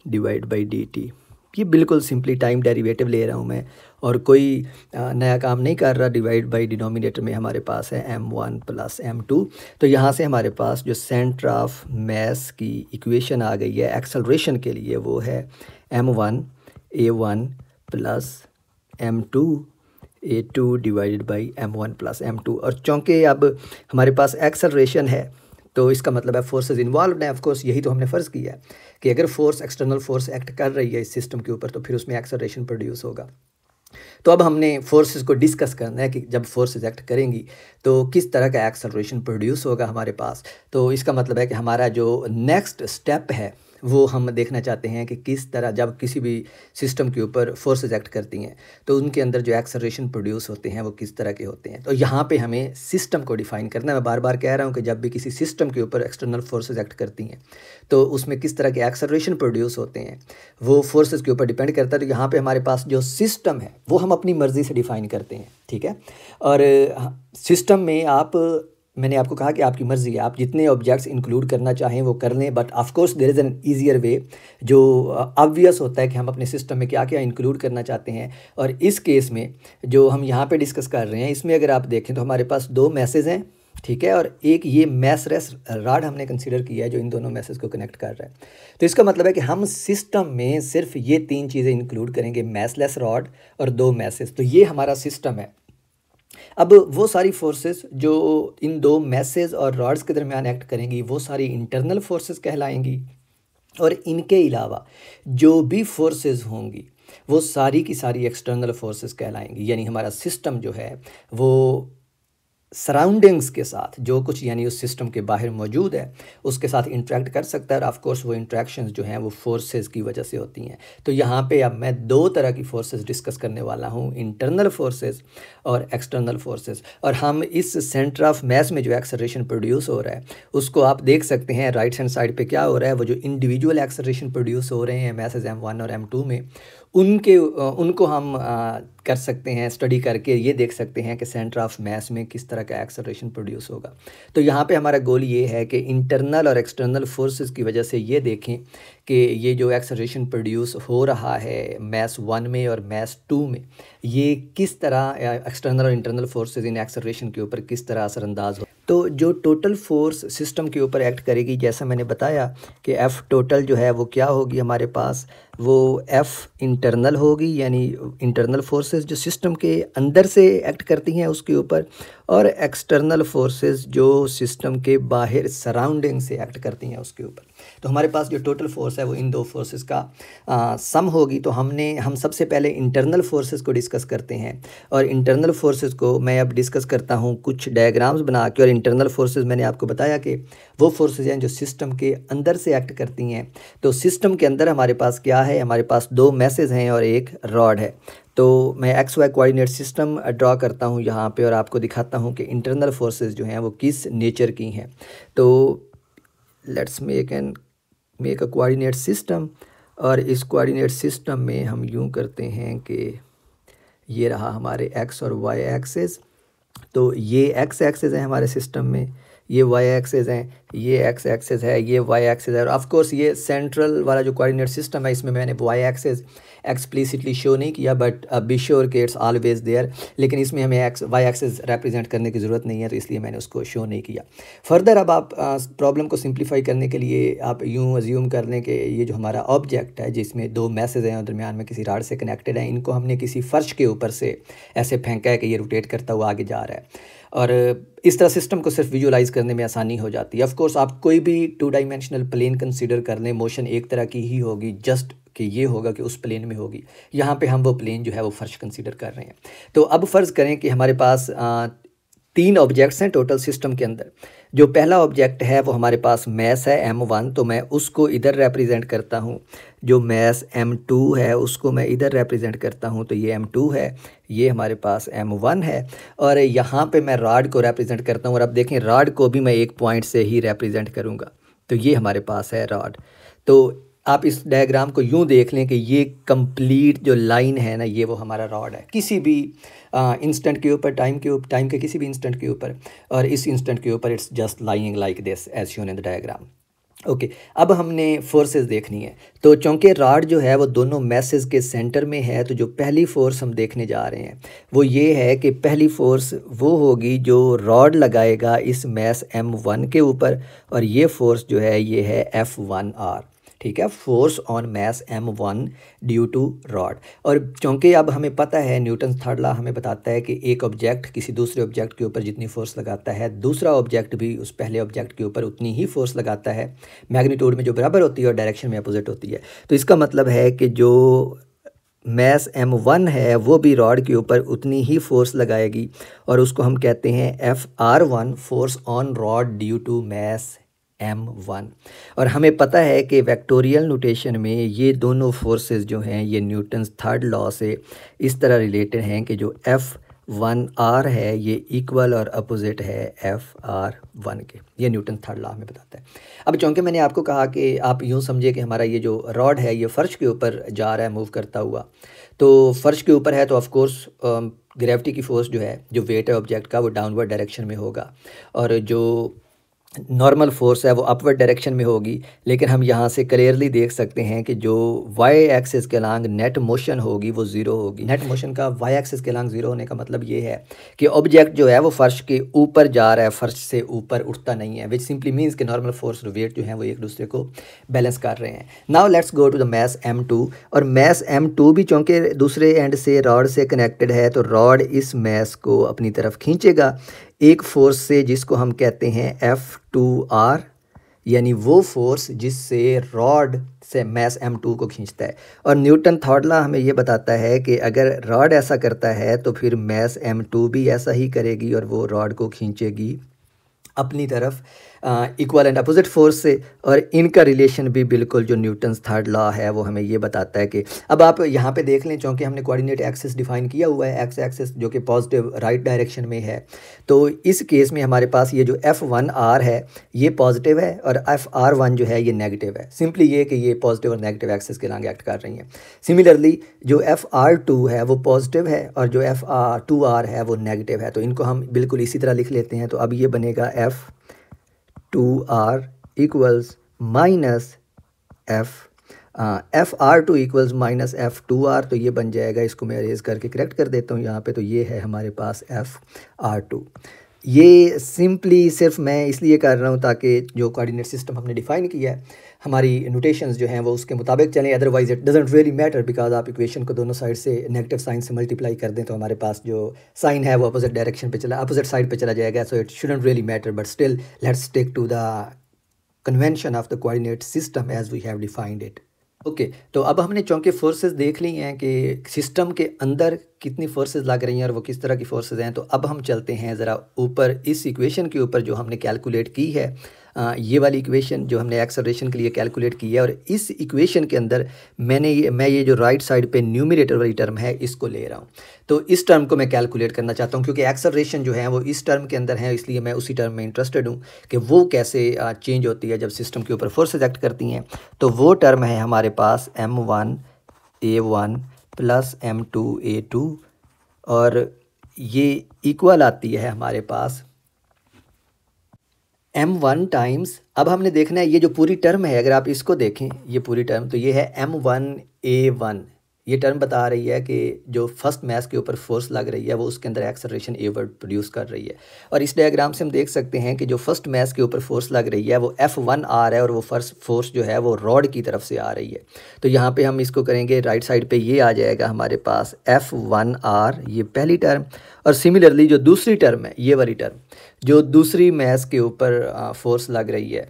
divide by dt। ये बिल्कुल सिंपली टाइम डेरिवेटिव ले रहा हूँ मैं, और कोई नया काम नहीं कर रहा। डिवाइड बाय डिनोमिनेटर में हमारे पास है m1 प्लस m2। तो यहाँ से हमारे पास जो सेंटर ऑफ मास की इक्वेशन आ गई है एक्सेलरेशन के लिए, वो है m1 a1 plus m2 a2 divided by m1 plus m2। और चूँकि अब हमारे पास एक्सेलरेशन है तो इसका मतलब है फोर्सेस इन्वॉल्व हैं। ऑफ कोर्स यही तो हमने फ़र्ज़ किया है कि अगर फोर्स एक्सटर्नल फोर्स एक्ट कर रही है इस सिस्टम के ऊपर तो फिर उसमें एक्सेलरेशन प्रोड्यूस होगा। तो अब हमने फोर्सेस को डिस्कस करना है कि जब फोर्सेस एक्ट करेंगी तो किस तरह का एक्सेलरेशन प्रोड्यूस होगा हमारे पास। तो इसका मतलब है कि हमारा जो नेक्स्ट स्टेप है वो हम देखना चाहते हैं कि किस तरह जब किसी भी सिस्टम के ऊपर फोर्सेस एक्ट करती हैं तो उनके अंदर जो एक्सेलरेशन प्रोड्यूस होते हैं वो किस तरह के होते हैं। तो यहाँ पे हमें सिस्टम को डिफ़ाइन करना है। मैं बार बार कह रहा हूँ कि जब भी किसी सिस्टम के ऊपर एक्सटर्नल फोर्सेस एक्ट करती हैं तो उसमें किस तरह के एक्सेलरेशन प्रोड्यूस होते हैं वो फोर्सेस के ऊपर डिपेंड करता है। तो यहाँ पर हमारे पास जो सिस्टम है वो हम अपनी मर्ज़ी से डिफ़ाइन करते हैं, ठीक है। और सिस्टम में मैंने आपको कहा कि आपकी मर्ज़ी है, आप जितने ऑब्जेक्ट्स इंक्लूड करना चाहें वो कर लें, but of course there is an easier way जो ऑब्वियस होता है कि हम अपने सिस्टम में क्या क्या इंक्लूड करना चाहते हैं। और इस केस में जो हम यहाँ पे डिस्कस कर रहे हैं इसमें अगर आप देखें तो हमारे पास 2 मैसेज हैं, ठीक है, और एक ये मैसलेस रॉड हमने कंसीडर किया है जो इन दोनों मैसेज को कनेक्ट कर रहा है। तो इसका मतलब है कि हम सिस्टम में सिर्फ ये 3 चीज़ें इंक्लूड करेंगे, मैसलेस रॉड और 2 मैसेज। तो ये हमारा सिस्टम है। अब वो सारी फोर्सेस जो इन 2 मैसेज और रॉड्स के दरमियान एक्ट करेंगी वो सारी इंटरनल फोर्सेस कहलाएंगी, और इनके अलावा जो भी फोर्सेस होंगी वो सारी की सारी एक्सटर्नल फोर्सेस कहलाएंगी। यानी हमारा सिस्टम जो है वो सराउंडिंग्स के साथ जो कुछ यानी उस सिस्टम के बाहर मौजूद है उसके साथ इंटरेक्ट कर सकता है, और ऑफ कोर्स वो इंटरेक्शंस जो हैं वो फोर्सेस की वजह से होती हैं। तो यहाँ पे अब मैं 2 तरह की फोर्सेस डिस्कस करने वाला हूँ, इंटरनल फोर्सेस और एक्सटर्नल फोर्सेस। और हम इस सेंटर ऑफ मास में जो एक्सेलरेशन प्रोड्यूस हो रहा है उसको आप देख सकते हैं राइट हैंड साइड पे क्या हो रहा है। वो जो इंडिविजुअल एक्सेलरेशन प्रोड्यूस हो रहे हैं मैसेज m1 और m2 में उनको हम कर सकते हैं स्टडी करके ये देख सकते हैं कि सेंटर ऑफ मास में किस तरह का एक्सेलरेशन प्रोड्यूस होगा। तो यहाँ पे हमारा गोल ये है कि इंटरनल और एक्सटर्नल फोर्सेस की वजह से ये देखें कि ये जो एक्सेलरेशन प्रोड्यूस हो रहा है मास 1 में और मास 2 में ये किस तरह एक्सटर्नल और इंटरनल फोर्सेस इन एक्सेलरेशन के ऊपर किस तरह असरअंदाज हो। तो जो टोटल फोर्स सिस्टम के ऊपर एक्ट करेगी, जैसा मैंने बताया कि F टोटल जो है वो क्या होगी हमारे पास, वो F इंटरनल होगी, यानी इंटरनल फोर्सेस जो सिस्टम के अंदर से एक्ट करती हैं उसके ऊपर, और एक्सटर्नल फोर्सेस जो सिस्टम के बाहर सराउंडिंग से एक्ट करती हैं उसके ऊपर। तो हमारे पास जो टोटल फोर्स है वो इन 2 फोर्सेस का सम होगी। तो हम सबसे पहले इंटरनल फोर्सेस को डिस्कस करते हैं, और इंटरनल फोर्सेस को मैं अब डिस्कस करता हूँ कुछ डायग्राम्स बना के। और इंटरनल फोर्सेस मैंने आपको बताया कि वो फोर्सेस हैं जो सिस्टम के अंदर से एक्ट करती हैं। तो सिस्टम के अंदर हमारे पास क्या है, हमारे पास 2 मैसेज हैं और एक रॉड है। तो मैं XY कोऑर्डिनेट सिस्टम ड्रॉ करता हूँ यहाँ पे और आपको दिखाता हूँ कि इंटरनल फोर्सेस जो हैं वो किस नेचर की हैं। तो let's make a coordinate system, और इस कोऑर्डिनेट सिस्टम में हम यूँ करते हैं कि ये रहा हमारे X और Y एक्सेस। तो ये X एक्सेस है हमारे सिस्टम में, ये Y एक्सेस हैं, ये X एक्सेस है, ये Y एक्सेस है। और ऑफ कोर्स ये सेंट्रल वाला जो कोऑर्डिनेट सिस्टम है इसमें मैंने Y एक्सेस एक्सप्लिसिटली शो नहीं किया, बट बी श्योर कि इट्स ऑलवेज देयर। लेकिन इसमें हमें Y एक्सेस रिप्रेजेंट करने की ज़रूरत नहीं है तो इसलिए मैंने उसको शो नहीं किया। फर्दर अब आप प्रॉब्लम को सिंप्लीफाई करने के लिए आप यूँ अज्यूम कर लें कि ये जो हमारा ऑब्जेक्ट है जिसमें 2 मैसेज हैं और दरमियान में किसी राड से कनेक्टेड है, इनको हमने किसी फ़र्श के ऊपर से ऐसे फेंका है कि ये रोटेट करता हुआ आगे जा रहा है। और इस तरह सिस्टम को सिर्फ विजुअलाइज करने में आसानी हो जाती है। ऑफ कोर्स आप कोई भी 2 डायमेंशनल प्लेन कंसीडर कर लें, मोशन एक तरह की ही होगी, जस्ट कि ये होगा कि उस प्लेन में होगी। यहाँ पे हम वो प्लेन जो है वो फर्श कंसीडर कर रहे हैं। तो अब फ़र्ज़ करें कि हमारे पास 3 ऑब्जेक्ट्स हैं टोटल सिस्टम के अंदर। जो पहला ऑब्जेक्ट है वो हमारे पास मास है m1, तो मैं उसको इधर रिप्रेजेंट करता हूँ। जो मास m2 है उसको मैं इधर रिप्रेजेंट करता हूँ, तो ये m2 है, ये हमारे पास m1 है। और यहाँ पे मैं रॉड को रिप्रेजेंट करता हूँ, और अब देखें रॉड को भी मैं एक पॉइंट से ही रिप्रेजेंट करूँगा। तो ये हमारे पास है रॉड। तो आप इस डायग्राम को यूँ देख लें कि ये कंप्लीट जो लाइन है ना ये वो हमारा रॉड है किसी भी इंस्टेंट के ऊपर, टाइम के किसी भी इंस्टेंट के ऊपर, और इस इंस्टेंट के ऊपर it's just lying like this as shown in the diagram. Okay अब हमने फोर्सेस देखनी है। तो चूँकि रॉड जो है वो दोनों मैसेज के सेंटर में है, तो जो पहली फोर्स हम देखने जा रहे हैं वो ये है कि पहली फोर्स वो होगी जो रॉड लगाएगा इस मैस M1 के ऊपर, और ये फोर्स जो है ये है F1R। ठीक है, force on mass M1 due to rod. और चूँकि अब हमें पता है न्यूटन थर्ड लॉ हमें बताता है कि एक ऑब्जेक्ट किसी दूसरे ऑब्जेक्ट के ऊपर जितनी फोर्स लगाता है, दूसरा ऑब्जेक्ट भी उस पहले ऑब्जेक्ट के ऊपर उतनी ही फोर्स लगाता है, मैग्नीट्यूड में जो बराबर होती है और डायरेक्शन में अपोजिट होती है। तो इसका मतलब है कि जो मैस M1 है वो भी रॉड के ऊपर उतनी ही फोर्स लगाएगी, और उसको हम कहते हैं FR1, force on rod due to mass M1। और हमें पता है कि वेक्टोरियल नोटेशन में ये दोनों फोर्सेस जो हैं ये न्यूटन्स थर्ड लॉ से इस तरह रिलेटेड हैं कि जो F1R है ये इक्वल और अपोजिट है FR1 के। ये न्यूटन थर्ड लॉ हमें बताता है। अब चूँकि मैंने आपको कहा कि आप यूँ समझिए कि हमारा ये जो रॉड है ये फ़र्श के ऊपर जा रहा है मूव करता हुआ, तो फ़र्श के ऊपर है तो ऑफकोर्स ग्रेविटी की फोर्स जो है, जो वेट है ऑब्जेक्ट का, वो डाउनवर्ड डायरेक्शन में होगा, और जो नॉर्मल फोर्स है वो अपवर्ड डायरेक्शन में होगी। लेकिन हम यहाँ से क्लियरली देख सकते हैं कि जो वाई एक्सिस के अलांग नेट मोशन होगी वो ज़ीरो होगी। नेट मोशन का वाई एक्सिस के अलांग ज़ीरो होने का मतलब ये है कि ऑब्जेक्ट जो है वो फर्श के ऊपर जा रहा है, फर्श से ऊपर उठता नहीं है, विच सिंपली मीन्स कि नॉर्मल फोर्स और वेट जो है वो एक दूसरे को बैलेंस कर रहे हैं। Now let's go to the mass M2। और मैस M2 भी चूँकि दूसरे एंड से रॉड से कनेक्टेड है, तो रॉड इस मैस को अपनी तरफ खींचेगा एक फोर्स से जिसको हम कहते हैं F2R, यानी वो फोर्स जिससे रॉड से मैस M2 को खींचता है। और न्यूटन थर्ड लॉ हमें ये बताता है कि अगर रॉड ऐसा करता है तो फिर मैस M2 भी ऐसा ही करेगी और वो रॉड को खींचेगी अपनी तरफ इक्वल एंड अपोजिट फोर्स से। और इनका रिलेशन भी बिल्कुल जो न्यूटन्स थर्ड लॉ है वो हमें ये बताता है कि अब आप यहाँ पे देख लें, चूँकि हमने कोऑर्डिनेट एक्सिस डिफाइन किया हुआ है, एक्स एक्सिस जो कि पॉजिटिव राइट डायरेक्शन में है, तो इस केस में हमारे पास ये जो F1R है ये पॉजिटिव है और FR1 जो है ये नेगेटिव है। सिंपली ये कि ये पॉजिटिव और नेगेटिव एक्सिस के लॉन्ग एक्ट कर रही हैं। सिमिलरली जो FR2 है वो पॉजिटिव है और जो FR2R है वो नेगेटिव है, तो इनको हम बिल्कुल इसी तरह लिख लेते हैं। तो अब ये बनेगा F2R equals minus FR2 equals minus F2R, तो ये बन जाएगा, इसको मैं अरेज करके करेक्ट कर देता हूँ यहाँ पे, तो ये है हमारे पास FR2। ये सिंपली सिर्फ मैं इसलिए कर रहा हूँ ताकि जो कोऑर्डिनेट सिस्टम हमने डिफ़ाइन किया है हमारी नोटेशंस जो हैं वो उसके मुताबिक चलें, otherwise it doesn't really matter, because आप इक्वेशन को दोनों साइड से नेगेटिव साइन से मल्टीप्लाई कर दें तो हमारे पास जो साइन है वो अपोजिट डायरेक्शन पे चला, अपोजिट साइड पे चला जाएगा, so it shouldn't really matter, but still let's stick to the convention of the coordinate system as we have defined it. Okay, तो अब हमने चूँकि फोर्सेस देख ली हैं कि सिस्टम के अंदर कितनी फोर्सेस लग रही हैं और वो किस तरह की फोर्सेस हैं, तो अब हम चलते हैं ज़रा ऊपर इस इक्वेशन के ऊपर जो हमने कैलकुलेट की है, ये वाली इक्वेशन जो हमने एक्सेलरेशन के लिए कैलकुलेट की है। और इस इक्वेशन के अंदर मैं ये जो राइट साइड पे न्यूमरेटर वाली टर्म है इसको ले रहा हूँ। तो इस टर्म को मैं कैलकुलेट करना चाहता हूँ क्योंकि एक्सेलरेशन जो है वो इस टर्म के अंदर है, इसलिए मैं उसी टर्म में इंटरेस्टेड हूँ कि वो कैसे चेंज होती है जब सिस्टम के ऊपर फोर्सेज एक्ट करती हैं। तो वो टर्म है हमारे पास M1A1 प्लस M2A2 और ये इक्वल आती है हमारे पास M1 टाइम्स, अब हमने देखना है ये जो पूरी टर्म है, अगर आप इसको देखें ये पूरी टर्म, तो ये है M1A1। ये टर्म बता रही है कि जो फर्स्ट मैस के ऊपर फोर्स लग रही है वो उसके अंदर एक्सेलरेशन A वर्ड प्रोड्यूस कर रही है। और इस डायग्राम से हम देख सकते हैं कि जो फर्स्ट मैस के ऊपर फोर्स लग रही है वो F1R है और वो फर्स्ट फोर्स जो है वो रॉड की तरफ से आ रही है। तो यहाँ पे हम इसको करेंगे राइट साइड पे, ये आ जाएगा हमारे पास F1R, ये पहली टर्म। और सिमिलरली जो दूसरी टर्म है ये वाली टर्म, जो दूसरी मैस के ऊपर फोर्स लग रही है,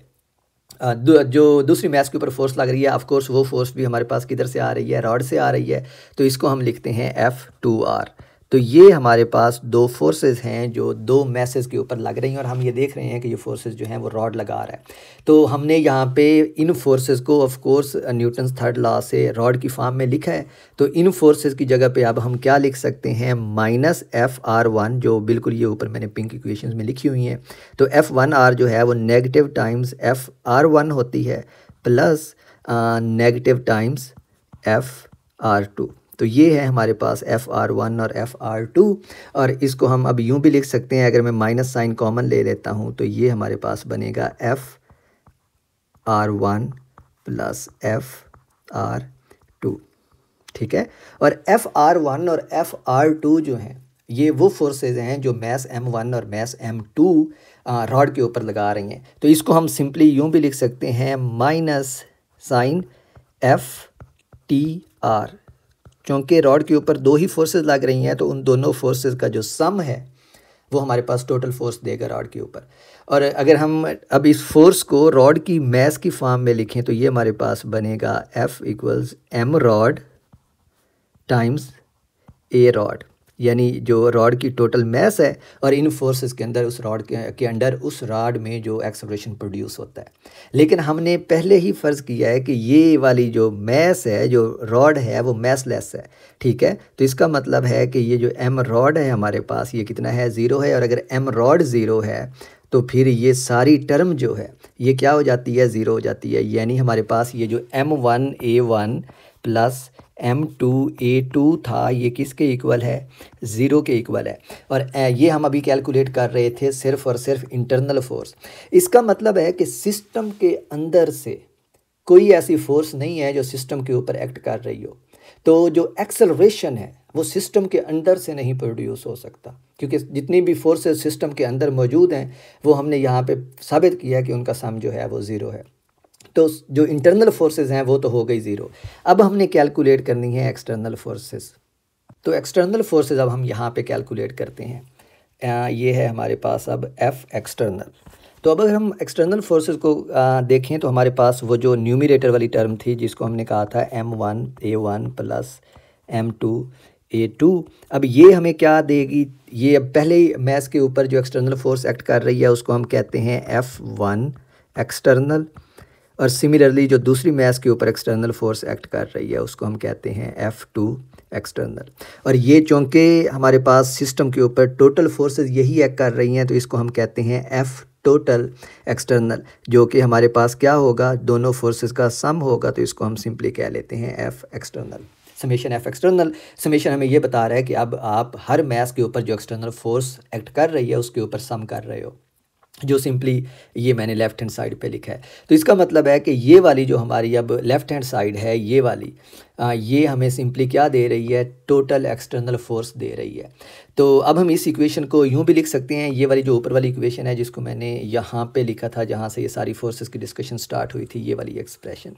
जो दूसरी मैस के ऊपर फोर्स लग रही है, ऑफ कोर्स वो फोर्स भी हमारे पास किधर से आ रही है, रॉड से आ रही है, तो इसको हम लिखते हैं F2R। तो ये हमारे पास दो फोर्सेस हैं जो दो मैसेज के ऊपर लग रही हैं और हम ये देख रहे हैं कि ये फोर्सेस जो हैं वो रॉड लगा रहा है। तो हमने यहाँ पे इन फोर्सेस को of course Newton's third law से रॉड की फॉर्म में लिखा है, तो इन फोर्सेस की जगह पे अब हम क्या लिख सकते हैं, माइनस FR1, जो बिल्कुल ये ऊपर मैंने पिंक इक्वेशंस में लिखी हुई हैं। तो F1R जो है वो नेगेटिव टाइम्स FR1 होती है प्लस नेगेटिव टाइम्स FR2। तो ये है हमारे पास FR1 और FR2। और इसको हम अब यूं भी लिख सकते हैं, अगर मैं माइनस साइन कॉमन ले लेता हूं तो ये हमारे पास बनेगा R1 प्लस FR2, ठीक है। और FR1 और FR2 जो हैं ये वो फोर्सेज हैं जो मैस M1 और मैस M2 रॉड के ऊपर लगा रही हैं। तो इसको हम सिंपली यूँ भी लिख सकते हैं माइनस साइन FTR, क्योंकि रॉड के ऊपर दो ही फोर्सेस लग रही हैं तो उन दोनों फोर्सेस का जो सम है वो हमारे पास टोटल फोर्स देगा रॉड के ऊपर। और अगर हम अब इस फोर्स को रॉड की मैस की फॉर्म में लिखें तो ये हमारे पास बनेगा F equals M rod times A rod, यानी जो रॉड की टोटल मैस है और इन फोर्सेस के अंदर उस रॉड के अंडर उस रॉड में जो एक्सेलरेशन प्रोड्यूस होता है। लेकिन हमने पहले ही फ़र्ज़ किया है कि ये वाली जो मैस है, जो रॉड है, वो मैसलेस है, ठीक है। तो इसका मतलब है कि ये जो एम रॉड है हमारे पास ये कितना है, ज़ीरो है। और अगर एम रॉड ज़ीरो है तो फिर ये सारी टर्म जो है ये क्या हो जाती है, ज़ीरो हो जाती है। यानी हमारे पास ये जो M1A1 प्लस M2A2 था ये किसके इक्वल है, ज़ीरो के इक्वल है। और ये हम अभी कैलकुलेट कर रहे थे सिर्फ़ और सिर्फ इंटरनल फोर्स। इसका मतलब है कि सिस्टम के अंदर से कोई ऐसी फोर्स नहीं है जो सिस्टम के ऊपर एक्ट कर रही हो। तो जो एक्सेलरेशन है वो सिस्टम के अंदर से नहीं प्रोड्यूस हो सकता, क्योंकि जितनी भी फोर्सेस सिस्टम के अंदर मौजूद हैं वो हमने यहाँ पे साबित किया कि उनका सम जो है वो ज़ीरो है। तो जो इंटरनल फोर्सेस हैं वो तो हो गई ज़ीरो। अब हमने कैलकुलेट करनी है एक्सटर्नल फोर्सेस। तो एक्सटर्नल फोर्सेस अब हम यहाँ पे कैलकुलेट करते हैं। ये है हमारे पास अब F एक्सटर्नल। तो अब अगर हम एक्सटर्नल फोर्सेस को देखें तो हमारे पास वो जो न्यूमरेटर वाली टर्म थी जिसको हमने कहा था M1A1 प्लस M2A2, अब ये हमें क्या देगी, ये पहले ही मैस के ऊपर जो एक्सटर्नल फोर्स एक्ट कर रही है उसको हम कहते हैं F1 एक्सटर्नल। और सिमिलरली जो दूसरी मैस के ऊपर एक्सटर्नल फोर्स एक्ट कर रही है उसको हम कहते हैं F2 एक्सटर्नल। और ये चूँकि हमारे पास सिस्टम के ऊपर टोटल फोर्सेस यही एक्ट कर रही हैं तो इसको हम कहते हैं F टोटल एक्सटर्नल, जो कि हमारे पास क्या होगा, दोनों फोर्सेस का सम होगा। तो इसको हम सिंपली कह लेते हैं F external, summation F external. Summation हमें ये बता रहा है कि अब आप हर मैस के ऊपर जो एक्सटर्नल फोर्स एक्ट कर रही है उसके ऊपर सम कर रहे हो, जो सिंपली ये मैंने लेफ़्ट हैंड साइड पे लिखा है। तो इसका मतलब है कि ये वाली जो हमारी अब लेफ़्ट हैंड साइड है ये वाली ये हमें सिंपली क्या दे रही है, टोटल एक्सटर्नल फोर्स दे रही है। तो अब हम इस इक्वेशन को यूँ भी लिख सकते हैं, ये वाली जो ऊपर वाली इक्वेशन है जिसको मैंने यहाँ पे लिखा था जहाँ से ये सारी फोर्सेस की डिस्कशन स्टार्ट हुई थी, ये वाली एक्सप्रेशन।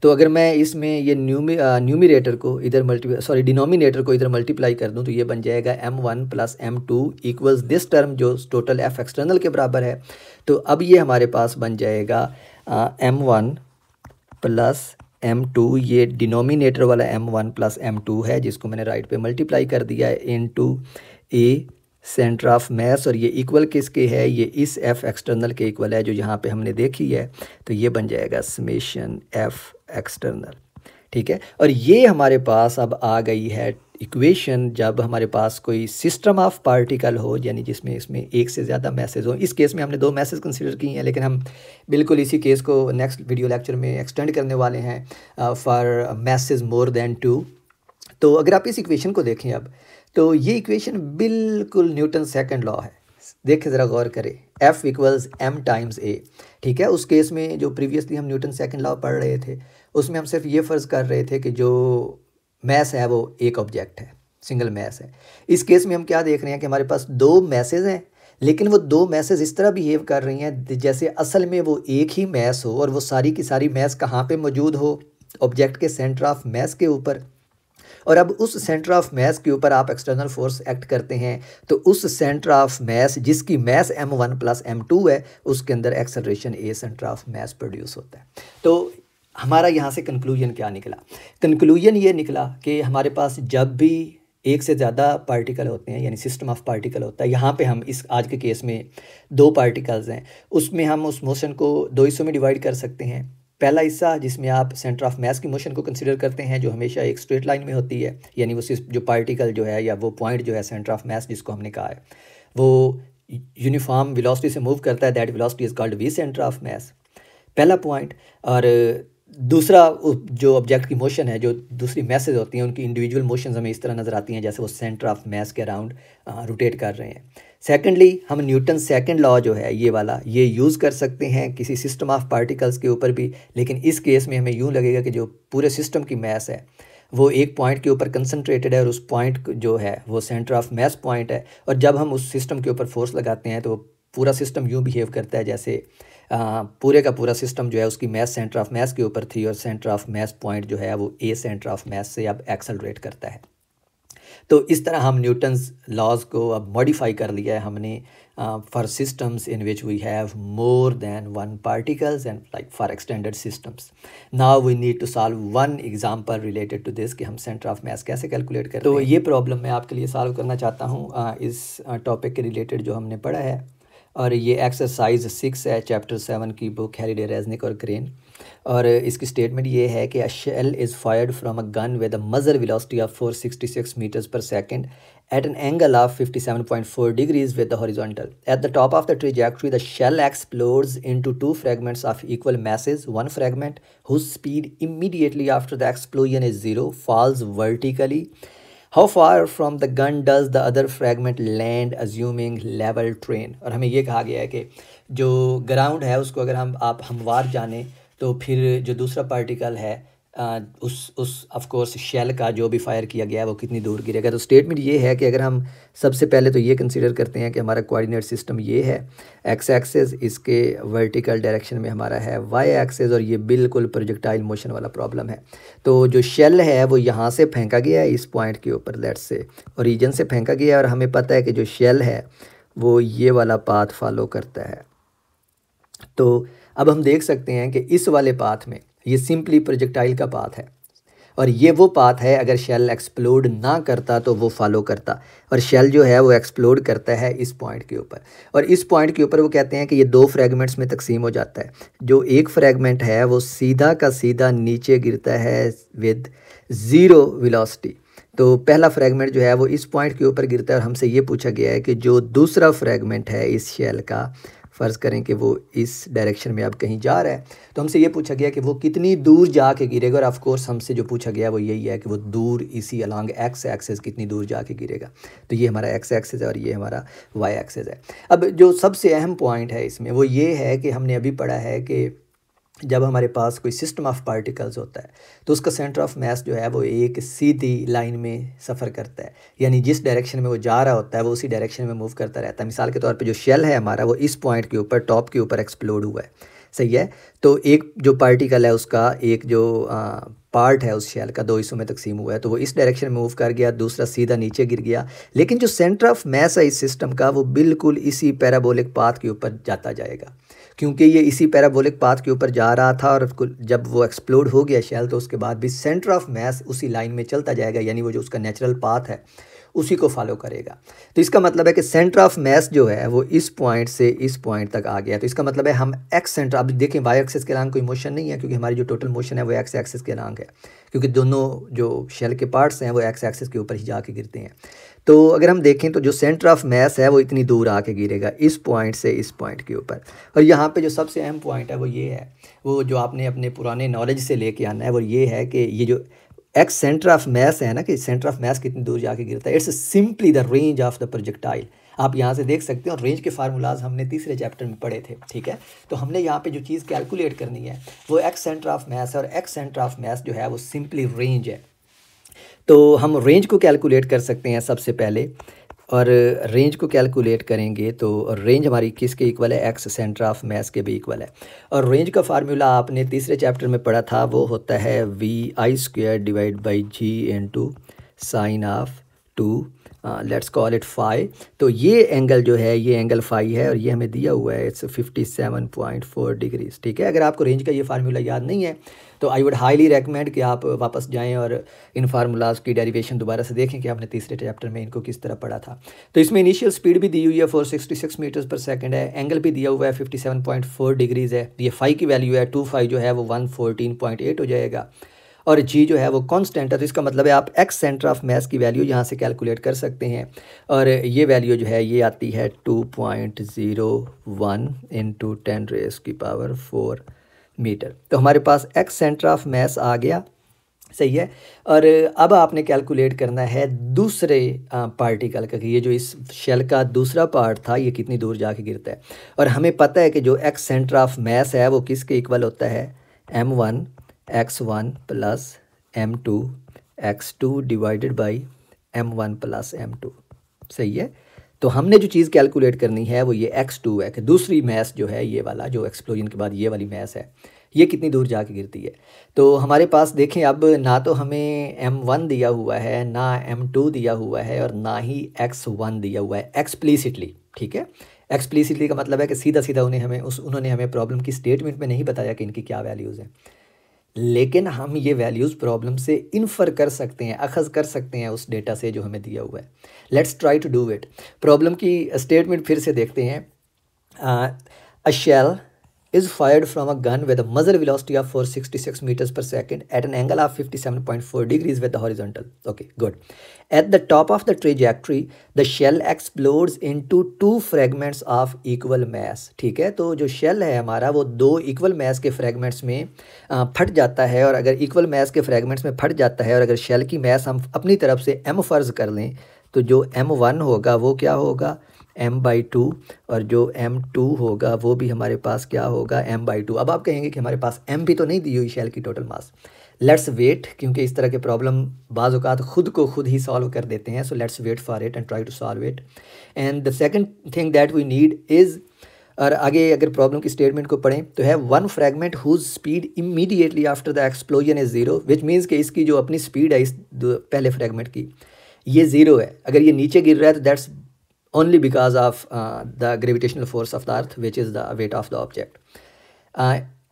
तो अगर मैं इसमें ये न्यूमरेटर को इधर डिनोमिनेटर को इधर मल्टीप्लाई कर दूँ तो ये बन जाएगा M1 plus M2 equals this term जो टोटल F एक्सटर्नल के बराबर है। तो अब ये हमारे पास बन जाएगा M1 प्लस M2, ये डिनोमिनेटर वाला M1 प्लस M2 है जिसको मैंने राइट पे मल्टीप्लाई कर दिया है into A centre of mass. और ये इक्वल किसके है, ये इस F एक्सटर्नल के इक्वल है जो यहाँ पे हमने देखी है। तो ये बन जाएगा समेशन F एक्सटर्नल, ठीक है। और ये हमारे पास अब आ गई है इक्वेशन जब हमारे पास कोई सिस्टम ऑफ पार्टिकल हो, यानी जिसमें इसमें एक से ज़्यादा मैसेज हो। इस केस में हमने दो मैसेज कंसीडर किए हैं, लेकिन हम बिल्कुल इसी केस को नेक्स्ट वीडियो लेक्चर में एक्सटेंड करने वाले हैं फॉर मैसेज मोर देन 2। तो अगर आप इस इक्वेशन को देखें अब, तो ये इक्वेशन बिल्कुल न्यूटन सेकंड लॉ है। देखें ज़रा गौर करें, F equals M times A, ठीक है। उस केस में जो प्रीवियसली हम न्यूटन सेकंड लॉ पढ़ रहे थे उसमें हम सिर्फ ये फ़र्ज़ कर रहे थे कि जो मैस है वो एक ऑब्जेक्ट है, सिंगल मैस है। इस केस में हम क्या देख रहे हैं कि हमारे पास दो मैसेज हैं, लेकिन वो दो मैसेज इस तरह बिहेव कर रही हैं जैसे असल में वो एक ही मैस हो, और वो सारी की सारी मैस कहाँ पे मौजूद हो, ऑब्जेक्ट के सेंटर ऑफ मैस के ऊपर। और अब उस सेंटर ऑफ मैस के ऊपर आप एक्सटर्नल फोर्स एक्ट करते हैं तो उस सेंटर ऑफ मैस जिसकी मैस M1 प्लस M2 है उसके अंदर acceleration A centre of mass produce होता है। तो हमारा यहाँ से कंक्लूजन क्या निकला, कंक्लूजन ये निकला कि हमारे पास जब भी एक से ज़्यादा पार्टिकल होते हैं, यानी सिस्टम ऑफ पार्टिकल होता है, यहाँ पे हम इस आज के केस में दो पार्टिकल्स हैं, उसमें हम उस मोशन को दो हिस्सों में डिवाइड कर सकते हैं। पहला हिस्सा जिसमें आप सेंटर ऑफ मैस की मोशन को कंसीडर करते हैं जो हमेशा एक स्ट्रेट लाइन में होती है, यानी वो जो पार्टिकल जो है या वो पॉइंट जो है सेंटर ऑफ मैस जिसको हमने कहा है वो यूनिफॉर्म वेलोसिटी से मूव करता है, that velocity is called V centre of mass, पहला पॉइंट। और दूसरा जो ऑब्जेक्ट की मोशन है, जो दूसरी मैसेज होती हैं, उनकी इंडिविजुअल मोशंस हमें इस तरह नज़र आती हैं जैसे वो सेंटर ऑफ मास के अराउंड रोटेट कर रहे हैं। सेकेंडली, हम न्यूटन सेकंड लॉ जो है ये वाला, ये यूज़ कर सकते हैं किसी सिस्टम ऑफ पार्टिकल्स के ऊपर भी, लेकिन इस केस में हमें यूँ लगेगा कि जो पूरे सिस्टम की मैस है वो एक पॉइंट के ऊपर कंसंट्रेटेड है और उस पॉइंट जो है वो सेंटर ऑफ मास पॉइंट है, और जब हम उस सिस्टम के ऊपर फोर्स लगाते हैं तो पूरा सिस्टम यूँ बिहेव करता है जैसे पूरे का पूरा सिस्टम जो है उसकी मैस सेंटर ऑफ मास के ऊपर थी, और सेंटर ऑफ मास पॉइंट जो है वो ए सेंटर ऑफ मास से अब एक्सेलरेट करता है। तो इस तरह हम न्यूटन्स लॉज को अब मॉडिफाई कर लिया है हमने for systems in which we have more than one particles and like for extended systems. Now we need to solve one example related to this कि हम सेंटर ऑफ मास कैसे कैलकुलेट करते हैं। तो ये प्रॉब्लम मैं आपके लिए सॉल्व करना चाहता हूँ इस टॉपिक के रिलेटेड जो हमने पढ़ा है, और ये एक्सरसाइज 6 है चैप्टर 7 की बुक हैलिडे, रेजनिक और क्रेन। और इसकी स्टेटमेंट ये है कि a shell is fired from a gun with a muzzle velocity of 466 metres per second at an angle of 57.4 degrees with the horizontal. At the top of the trajectory, the shell explodes into two fragments of equal masses. One fragment, whose speed immediately after the explosion is 0, falls vertically. How far from the gun does the other fragment land assuming level terrain? और हमें ये कहा गया है कि जो ground है उसको अगर आप हमवार जाने तो फिर जो दूसरा पार्टिकल है उस ऑफ कोर्स शेल का जो भी फायर किया गया है वो कितनी दूर गिरेगा। तो स्टेटमेंट ये है कि अगर हम सबसे पहले तो ये कंसीडर करते हैं कि हमारा कोऑर्डिनेट सिस्टम ये है, एक्स एक्सेस इसके वर्टिकल डायरेक्शन में हमारा है वाई एक्सेस, और ये बिल्कुल प्रोजेक्टाइल मोशन वाला प्रॉब्लम है। तो जो शेल है वो यहाँ से फेंका गया है इस पॉइंट के ऊपर, लेट्स से ओरिजिन से फेंका गया है, और हमें पता है कि जो शेल है वो ये वाला पाथ फॉलो करता है। तो अब हम देख सकते हैं कि इस वाले पाथ में ये सिंपली प्रोजेक्टाइल का पाथ है, और ये वो पाथ है अगर शेल एक्सप्लोड ना करता तो वो फॉलो करता, और शेल जो है वो एक्सप्लोड करता है इस पॉइंट के ऊपर, और इस पॉइंट के ऊपर वो कहते हैं कि ये दो फ्रैगमेंट्स में तकसीम हो जाता है। जो एक फ्रैगमेंट है वो सीधा का सीधा नीचे गिरता है विद ज़ीरो वेलोसिटी। तो पहला फ्रैगमेंट जो है वो इस पॉइंट के ऊपर गिरता है, और हमसे ये पूछा गया है कि जो दूसरा फ्रैगमेंट है इस शेल का, फ़र्ज़ करें कि वो इस डायरेक्शन में अब कहीं जा रहा है, तो हमसे ये पूछा गया कि वो कितनी दूर जाके गिरेगा, और ऑफ कोर्स हमसे जो पूछा गया वो यही है कि वो दूर इसी अलॉन्ग एक्स एक्सेस कितनी दूर जाके गिरेगा। तो ये हमारा एक्स एक्सेस है और ये हमारा वाई एक्सेस है। अब जो सबसे अहम पॉइंट है इसमें वो ये है कि हमने अभी पढ़ा है कि जब हमारे पास कोई सिस्टम ऑफ पार्टिकल्स होता है तो उसका सेंटर ऑफ मास जो है वो एक सीधी लाइन में सफ़र करता है, यानी जिस डायरेक्शन में वो जा रहा होता है वो उसी डायरेक्शन में मूव करता रहता है। मिसाल के तौर पे जो शेल है हमारा वो इस पॉइंट के ऊपर टॉप के ऊपर एक्सप्लोड हुआ है, सही है। तो एक जो पार्टिकल है उसका एक जो पार्ट है उस शेल का दो हिस्सों में तकसीम हुआ है, तो वो इस डायरेक्शन में मूव कर गया, दूसरा सीधा नीचे गिर गया, लेकिन जो सेंटर ऑफ मास है इस सिस्टम का वो बिल्कुल इसी पैराबोलिक पाथ के ऊपर जाता जाएगा, क्योंकि ये इसी पैराबोलिक पाथ के ऊपर जा रहा था, और जब वो एक्सप्लोड हो गया शेल तो उसके बाद भी सेंटर ऑफ मास उसी लाइन में चलता जाएगा, यानी वो जो उसका नेचुरल पाथ है उसी को फॉलो करेगा। तो इसका मतलब है कि सेंटर ऑफ मास जो है वो इस पॉइंट से इस पॉइंट तक आ गया। तो इसका मतलब है हम एक्स सेंटर, अब देखें वाई एक्सेस के अलॉन्ग कोई मोशन नहीं है, क्योंकि हमारी जो टोटल मोशन है वो एक्स एक्सेस के अलॉन्ग है, क्योंकि दोनों जो शेल के पार्ट्स हैं वो एक्स एक्सेस के ऊपर ही जाके गिरते हैं। तो अगर हम देखें तो जो सेंटर ऑफ मास है वो इतनी दूर आके गिरेगा इस पॉइंट से इस पॉइंट के ऊपर। और यहाँ पे जो सबसे अहम पॉइंट है वो ये है, वो जो आपने अपने पुराने नॉलेज से लेके आना है, वो ये है कि ये जो एक्स सेंटर ऑफ मास है ना, कि सेंटर ऑफ मास कितनी दूर जाके गिरता है, it's simply the range of the projectile. आप यहाँ से देख सकते हो, और रेंज के फार्मूलाज हमने तीसरे चैप्टर में पढ़े थे, ठीक है। तो हमने यहाँ पे जो चीज़ कैलकुलेट करनी है वो एक्स सेंटर ऑफ मास है, और एक्स सेंटर ऑफ मास जो है वो सिंपली रेंज है। तो हम रेंज को कैलकुलेट कर सकते हैं सबसे पहले, और रेंज को कैलकुलेट करेंगे तो रेंज हमारी किसके इक्वल है, एक्स सेंटर ऑफ मास के भी इक्वल है। और रेंज का फार्मूला आपने तीसरे चैप्टर में पढ़ा था, वो होता है VI² divide by G into sine of 2, let's call it phi. तो ये एंगल जो है ये एंगल फाई है, और ये हमें दिया हुआ है इट्स 57.4 डिग्रीज, ठीक है। अगर आपको रेंज का ये फार्मूला याद नहीं है तो आई वुड हाईली रेकमेंड कि आप वापस जाएं और इन फार्मूलाज की डेरिवेशन दोबारा से देखें कि आपने तीसरे चैप्टर में इनको किस तरह पढ़ा था। तो इसमें इनिशियल स्पीड भी दी हुई है 466 मीटर्स पर सेकंड है, एंगल भी दिया हुआ है 57.4 डिग्रीज है, ये फाई की वैल्यू है 2 जो है वो 114.8 हो जाएगा, और जी जो है वो कांस्टेंट है। तो इसका मतलब है आप एक्स सेंटर ऑफ मास की वैल्यू यहाँ से कैलकुलेट कर सकते हैं, और ये वैल्यू जो है ये आती है 2.01 × 10⁻⁴ मीटर। तो हमारे पास एक्स सेंटर ऑफ मास आ गया, सही है। और अब आपने कैलकुलेट करना है दूसरे पार्टिकल का कि ये जो इस शेल का दूसरा पार्ट था ये कितनी दूर जाके गिरता है। और हमें पता है कि जो एक्स सेंटर ऑफ मास है वो किसके इक्वल होता है, m1 x1 plus m2 x2 divided by m1 plus m2, सही है। तो हमने जो चीज़ कैलकुलेट करनी है वो ये x2 है कि दूसरी मास जो है ये वाला जो एक्सप्लोजन के बाद ये वाली मास है ये कितनी दूर जाके गिरती है। तो हमारे पास देखें अब ना तो हमें m1 दिया हुआ है, ना m2 दिया हुआ है, और ना ही x1 दिया हुआ है एक्सप्लिसिटली, ठीक है। एक्सप्लिसिटली का मतलब है कि सीधा सीधा उन्होंने हमें प्रॉब्लम की स्टेटमेंट में नहीं बताया कि इनकी क्या वैल्यूज़ हैं, लेकिन हम ये वैल्यूज़ प्रॉब्लम से इन्फर कर सकते हैं, अखज़ कर सकते हैं उस डेटा से जो हमें दिया हुआ है। Let's try to do it. Problem की स्टेटमेंट फिर से देखते हैं। A shell is fired from a gun with a muzzle velocity of 466 meters per second at an angle of 57.4 degrees with the horizontal. Okay, good. At the top of the trajectory, the shell explodes into two fragments of equal mass. ठीक है, तो जो shell है हमारा वो दो equal मास के fragments में फट जाता है। और अगर इक्वल मास के फ्रैगमेंट्स में फट जाता है और अगर शेल की मास हम अपनी तरफ से m फ़र्ज़ कर लें तो जो m1 होगा वो क्या होगा, m/2, और जो m2 होगा वो भी हमारे पास क्या होगा, m/2। अब आप कहेंगे कि हमारे पास m भी तो नहीं दी हुई शेल की टोटल मास। लेट्स वेट, क्योंकि इस तरह के प्रॉब्लम बाज़ औक़ात खुद को खुद ही सॉल्व कर देते हैं। So let's wait for it and try to solve it. And the second thing that we need is, और आगे अगर प्रॉब्लम की स्टेटमेंट को पढ़ें तो है one fragment whose speed immediately after the explosion is zero, which means कि इसकी जो अपनी स्पीड है इस पहले फ्रैगमेंट की ये ज़ीरो है। अगर ये नीचे गिर रहा है तो that's only because of the gravitational force of the earth which is the weight of the object.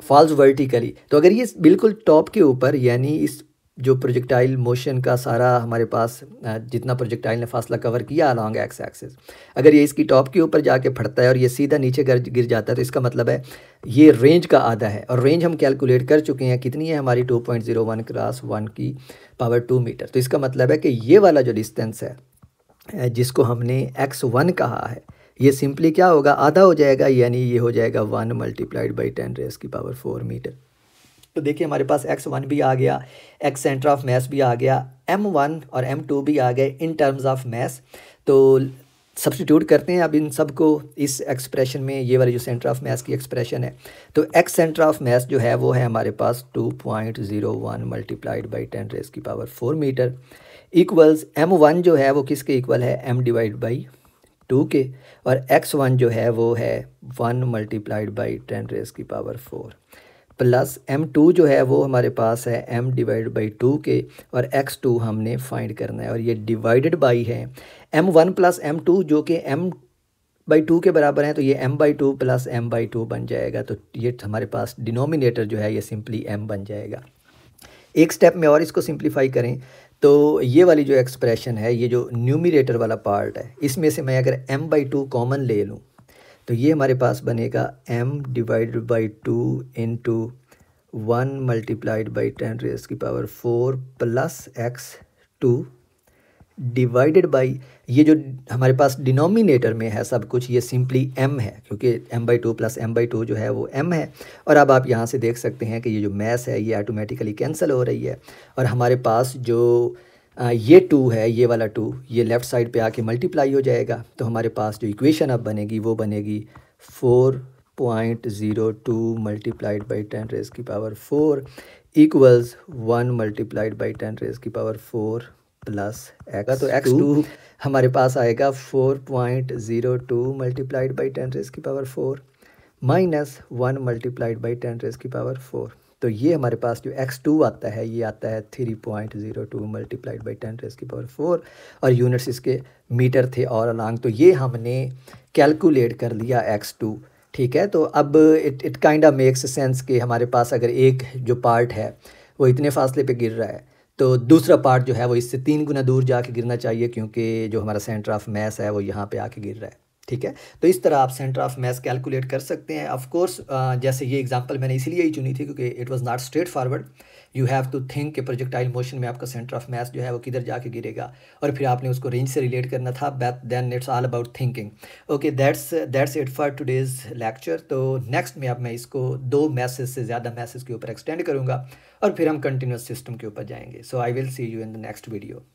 Falls vertically, तो अगर ये बिल्कुल टॉप के ऊपर, यानी इस जो प्रोजेक्टाइल मोशन का सारा हमारे पास जितना प्रोजेक्टाइल ने फासला कवर किया अलॉन्ग एक्स एक्सिस, अगर ये इसकी टॉप के ऊपर जाके फटता है और ये सीधा नीचे गिर जाता है तो इसका मतलब है ये रेंज का आधा है। और रेंज हम कैलकुलेट कर चुके हैं, कितनी है हमारी 2.01 क्रॉस 1 की पावर 2 मीटर। तो इसका मतलब है कि ये वाला जो डिस्टेंस है जिसको हमने x1 कहा है ये सिंपली क्या होगा, आधा हो जाएगा, यानी ये हो जाएगा 1 मल्टीप्लाइड बाई 10⁴ मीटर। तो देखिए हमारे पास x1 भी आ गया, x सेंटर ऑफ मास भी आ गया, m1 और m2 भी आ गए इन टर्म्स ऑफ मास। तो सब्स्टिट्यूट करते हैं अब इन सब को इस एक्सप्रेशन में, ये वाली जो सेंटर ऑफ मास की एक्सप्रेशन है। तो x सेंटर ऑफ मास जो है वो है हमारे पास 2.01 multiplied by 10⁴ metre equals m1 जो है वो किसके इक्वल है, m डिवाइड बाई 2 के, और x1 जो है वो है 1 मल्टीप्लाइड बाई 10⁴ प्लस m2 जो है वो हमारे पास है m डिवाइड बाई 2 के, और x2 हमने फाइंड करना है और ये डिवाइडेड बाई है m1 प्लस m2 जो कि m/2 के बराबर है। तो ये m/2 प्लस m/2 बन जाएगा। तो ये हमारे पास डिनोमिनेटर जो है ये सिंपली m बन जाएगा। एक स्टेप में और इसको सिंप्लीफाई करें तो ये वाली जो एक्सप्रेशन है, ये जो न्यूमिरेटर वाला पार्ट है, इसमें से मैं अगर m/2 कॉमन ले लूँ तो ये हमारे पास बनेगा m divided by 2 into 1 multiplied by 10⁴ plus x2 divided by, ये जो हमारे पास डिनोमिनेटर में है सब कुछ ये सिंपली m है, क्योंकि m/2 प्लस m/2 जो है वो m है। और अब आप यहाँ से देख सकते हैं कि ये जो मास है ये ऑटोमेटिकली कैंसिल हो रही है, और हमारे पास जो ये 2 है, ये वाला 2 ये लेफ़्ट साइड पे आके मल्टीप्लाई हो जाएगा। तो हमारे पास जो इक्वेशन अब बनेगी वो बनेगी 4.02 multiplied by 10⁴ equals 1 multiplied by 10⁴ plus x। तो x2 हमारे पास आएगा 4.02 multiplied by 10⁴ minus 1 multiplied by 10⁴। तो ये हमारे पास जो x2 आता है ये आता है 3.02 मल्टीप्लाइड बाई 10⁴, और यूनिट्स इसके मीटर थे और अलॉन्ग। तो ये हमने कैलकुलेट कर लिया x2, ठीक है। तो अब it kind of makes sense कि हमारे पास अगर एक जो पार्ट है वो इतने फासले पे गिर रहा है तो दूसरा पार्ट जो है वो इससे 3 गुना दूर जाके गिरना चाहिए, क्योंकि जो हमारा सेंटर ऑफ मास है वो यहाँ पे आके गिर रहा है। ठीक है। तो इस तरह आप सेंटर ऑफ मास कैलकुलेट कर सकते हैं। ऑफ कोर्स जैसे ये एग्जांपल मैंने इसीलिए ही चुनी थी क्योंकि it was not straightforward. You have to think कि प्रोजेक्टाइल मोशन में आपका सेंटर ऑफ मास जो है वो किधर जाके गिरेगा, और फिर आपने उसको रेंज से रिलेट करना था। But then it's all about thinking. Okay, that's it for today's lecture. तो नेक्स्ट में अब मैं इसको 2 मैसेज से ज़्यादा मैसेज के ऊपर एक्सटेंड करूँगा और फिर हम कंटिन्यूस सिस्टम के ऊपर जाएंगे। So I will see you in the next video.